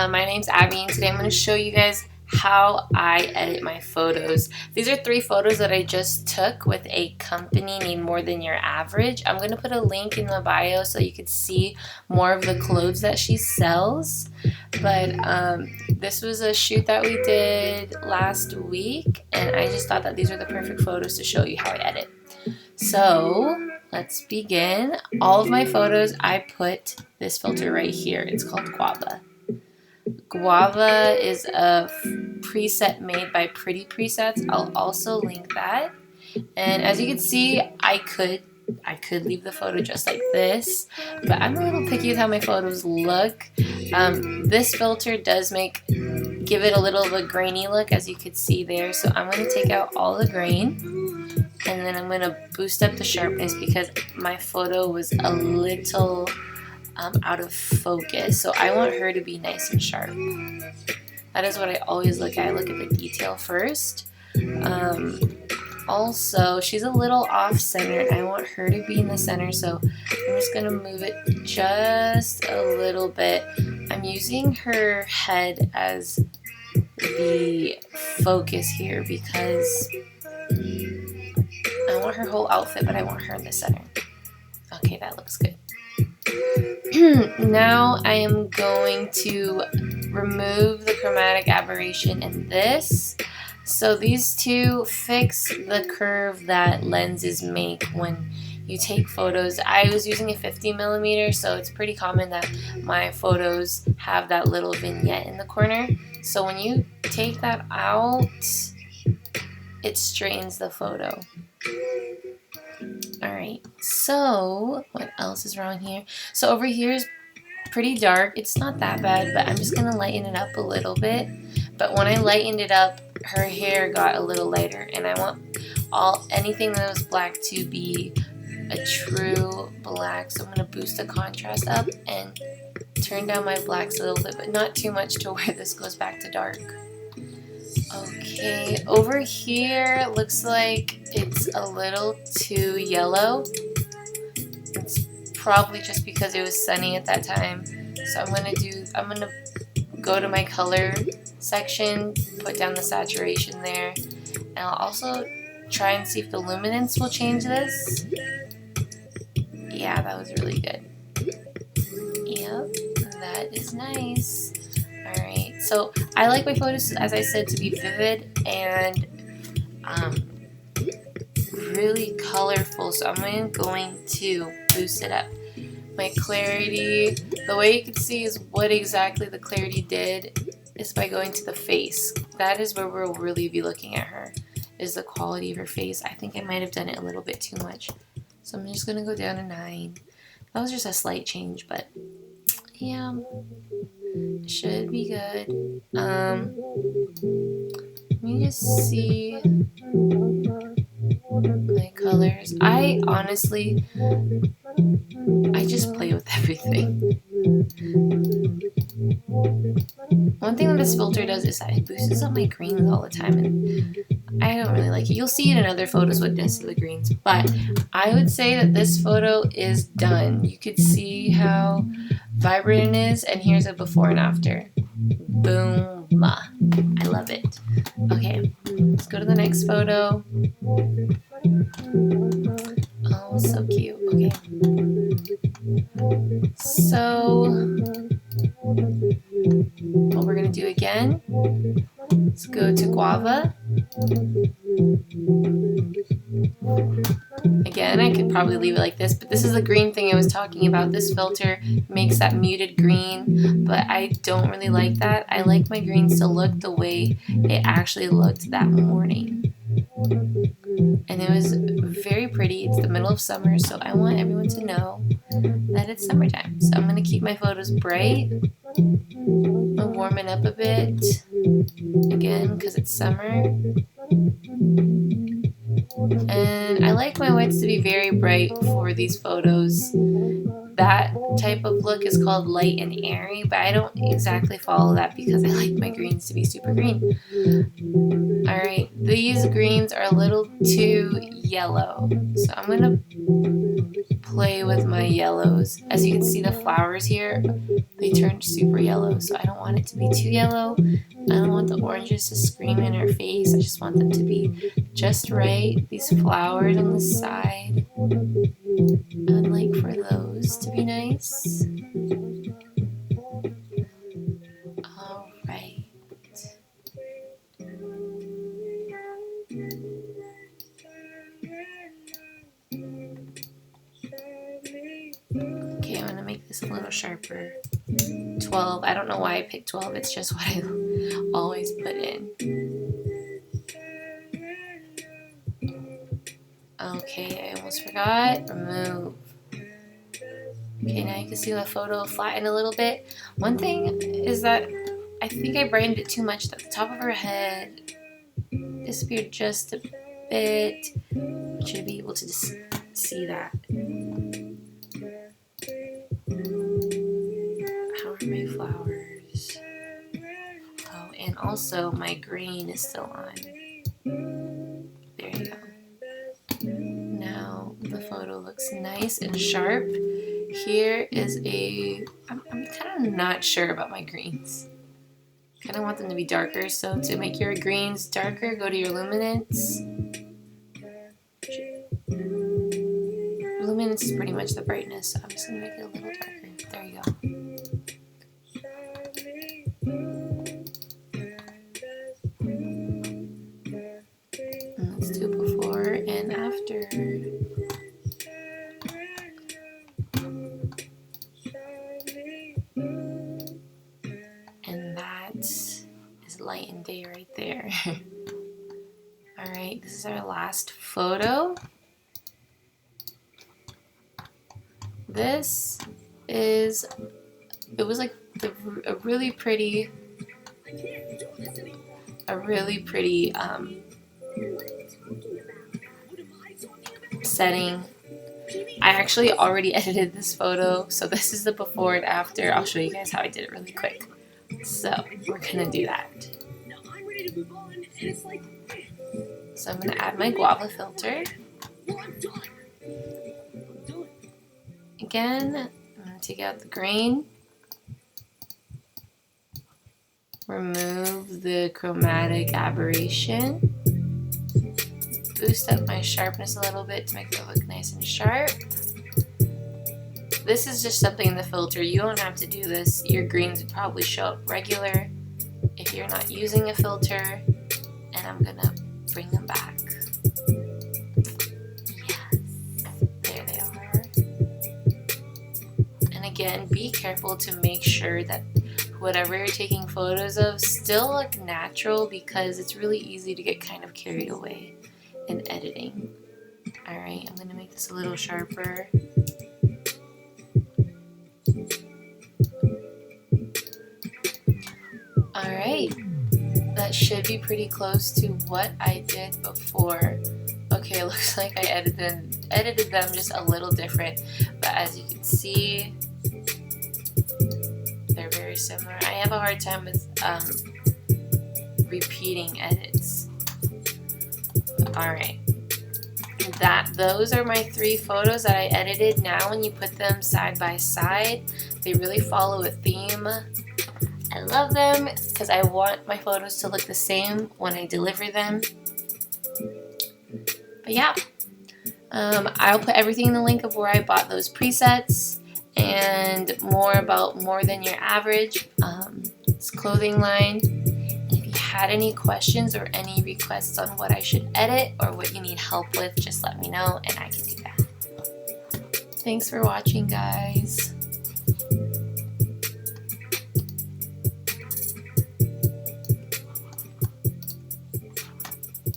My name's Abby, and today I'm going to show you guys how I edit my photos. These are 3 photos that I just took with a company named More Than Your Average. I'm going to put a link in the bio so you could see more of the clothes that she sells. But this was a shoot that we did last week, and I just thought that these are the perfect photos to show you how I edit. So let's begin. All of my photos, I put this filter right here. It's called Guava. Guava is a preset made by Pretty Presets. I'll also link that. And as you can see, I could leave the photo just like this, but I'm a little picky with how my photos look. This filter does give it a little of a grainy look, as you could see there. So I'm going to take out all the grain, and then I'm going to boost up the sharpness because my photo was a little out of focus, so I want her to be nice and sharp. That is what I always look at. I look at the detail first. Also, she's a little off center. I want her to be in the center, so I'm just going to move it just a little bit. I'm using her head as the focus here because I want her whole outfit, but I want her in the center. Okay, that looks good. Now I am going to remove the chromatic aberration in this. So these two fix the curve that lenses make when you take photos. I was using a 50mm, so it's pretty common that my photos have that little vignette in the corner. So when you take that out, it straightens the photo. Alright, so what else is wrong here? So over here is pretty dark. It's not that bad, but I'm just going to lighten it up a little bit. But when I lightened it up, her hair got a little lighter, and I want anything that was black to be a true black. So I'm going to boost the contrast up and turn down my blacks a little bit, but not too much to where this goes back to dark. Okay, over here looks like it's a little too yellow. It's probably just because it was sunny at that time. So I'm gonna go to my color section, put down the saturation there, and I'll also try and see if the luminance will change this. Yeah, that was really good. Yep, that is nice. Alright, so I like my photos, as I said, to be vivid and really colorful, so I'm going to boost it up. My clarity, the way you can see is what exactly the clarity did is by going to the face. That is where we'll really be looking at her, is the quality of her face. I think I might have done it a little bit too much, so I'm just going to go down to 9. That was just a slight change, but yeah, should be good. Let me just see my colors. I just play with everything. One thing that this filter does is that it boosts up my greens all the time, and I don't really like it. You'll see it in other photos what does to the greens, but I would say that this photo is done. You could see how vibrant it is, and here's a before and after. Boom. I love it. Okay, let's go to the next photo. Oh, so cute. Okay. So what we're going to do again, let's go to Guava. Again, I could probably leave it like this, but this is the green thing I was talking about. This filter makes that muted green, but I don't really like that. I like my greens to look the way it actually looked that morning. And it was very pretty. It's the middle of summer, so I want everyone to know that it's summertime. So I'm going to keep my photos bright. I'll warm it up a bit, again, because it's summer. And I like my whites to be very bright for these photos. that type of look is called light and airy, but I don't exactly follow that because I like my greens to be super green. Alright, these greens are a little too yellow, so I'm going to play with my yellows. As you can see, the flowers here, they turned super yellow, so I don't want it to be too yellow. I don't want the oranges to scream in our face. I just want them to be just right. These flowers on the side, I'd like for those to be nice. Alright. Okay, I'm going to make this a little sharper. 12. I don't know why I picked 12. It's just what I always put in. Okay, I almost forgot. Remove. Okay, now you can see the photo flatten a little bit. One thing is that I think I brightened it too much. That the top of her head disappeared just a bit. You should be able to just see that. How are my flowers? Oh, and also my green is still on. There you go. Now the photo looks nice and sharp. Here is I'm kind of not sure about my greens. Kind of want them to be darker, so to make your greens darker, go to your luminance. Luminance is pretty much the brightness, so I'm just going to make it a little darker. There you go. And let's do before and after. And that is light and day right there. Alright, this is our last photo. This is, it was like a really pretty setting. I actually already edited this photo, so this is the before and after. I'll show you guys how I did it really quick. So we're gonna do that. So I'm gonna add my guava filter. Again, I'm going to take out the green, remove the chromatic aberration, boost up my sharpness a little bit to make it look nice and sharp. This is just something in the filter. You don't have to do this. Your greens would probably show up regular if you're not using a filter, and I'm going to bring them back. Again, be careful to make sure that whatever you're taking photos of still look natural, because it's really easy to get kind of carried away in editing. Alright, I'm going to make this a little sharper. Alright, that should be pretty close to what I did before. Okay, it looks like I edited them just a little different, but as you can see, they're very similar. I have a hard time with repeating edits. Alright. Those are my 3 photos that I edited. Now when you put them side by side, they really follow a theme. I love them because I want my photos to look the same when I deliver them. But yeah, I'll put everything in the link of where I bought those presets and more about More Than Your Average, this clothing line. And if you had any questions or any requests on what I should edit or what you need help with, just let me know and I can do that. Thanks for watching, guys.